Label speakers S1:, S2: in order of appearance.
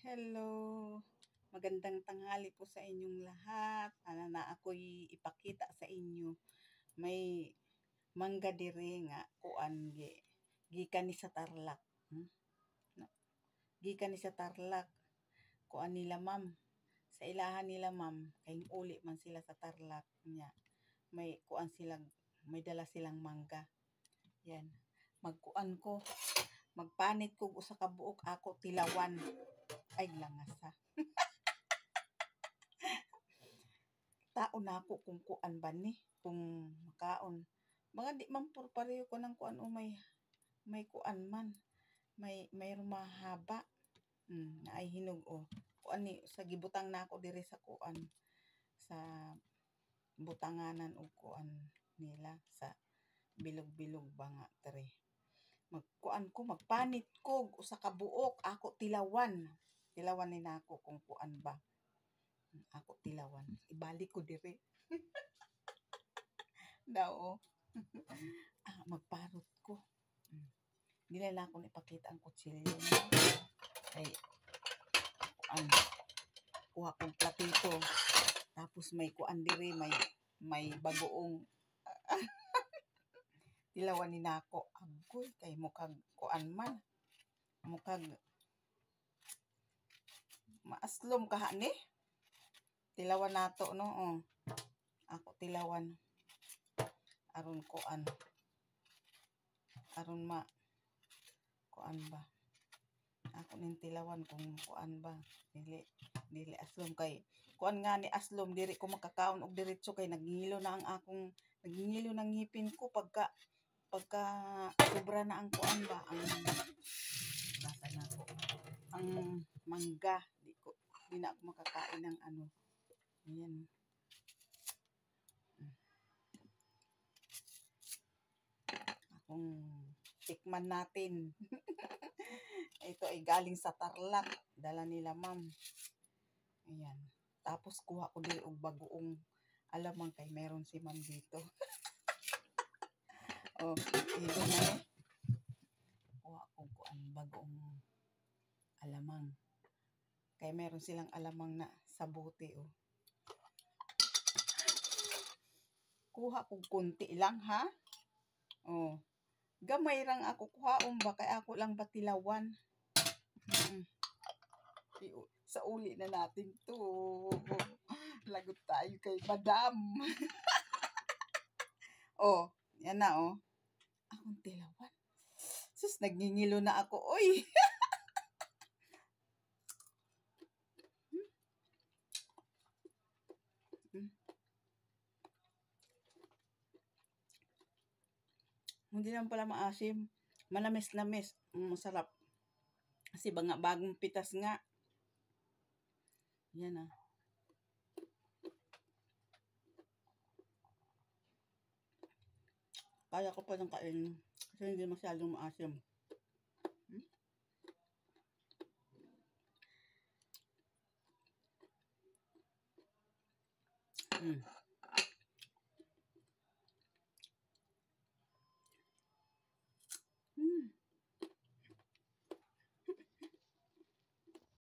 S1: Hello, magandang tanghali po sa inyong lahat. Na ako'y ipakita sa inyo. May mangga dire nga kuan gikan ni sa Tarlac. No? Gikan ni sa Tarlac. Kuan nila ma'am. Sa ilahan nila ma'am, kay uli man sila sa Tarlac niya. May kuan silang may dala silang mangga. Yan. Magkuan ko. Magpanit ko usa ka buok ako tilawan. Ay langas ha. Tao na ako kung kuan ba ni, kung makaon. Mga di man pareho ko ng kuan o may kuan man. May mahaba. Na ay hinog o. Kuan ni sa gibutang na ako dire sa kuan sa butanganan o kuan nila sa bilog-bilog ba nga dere. Magkuan ko, magpanit ko usa ka buok ako tilawan. Tilawan ni nako kung kuan ba. Ako tilawan. Ibalik ko dire. Daw. Magparot ko. Dili na ako ipakita ang kutsilyo. Ay, kuan. Kuha kong platito. Tapos may kuan dire, may bagoong tilawan ni nako. Agoy, kay mukhang kuan man. Mukhang maaslom kaha ni. Tilawan nato no. Ako tilawan. Aron kuan. Aron kuan ba. Ako ning tilawan kung kuan ba. Dili aslom kay kuan nga ni aslom diri ko makakaon og diretso kay nagngilo na ng ngipin ko pagka sobra na ang kuan ba ang nasa na ko ang mangga di na ako makakain ng ano. Ayan. Akong tikman natin. Ito ay galing sa Tarlac. Dala nila ma'am. Ayan. Tapos kuha ko din og bagoong alamang kay meron si ma'am dito. Ito na eh. Kuha ko kuan bagoong alamang. Kay meron silang alamang na sa bote Kuha ko kunti lang ha. Gamay rang ako kuhaon ba kay ako lang batilawan. Sa uli na natin to. Lagot tayo kay madam. Yan na Akong tilawan. Sus, nagngingilo na ako. Oy! Hindi naman pala maasim. Manamis-namis. Masarap. Kasi bagong pitas nga. Yan Kaya ko pa ng kainin. Kasi hindi masyadong maasim.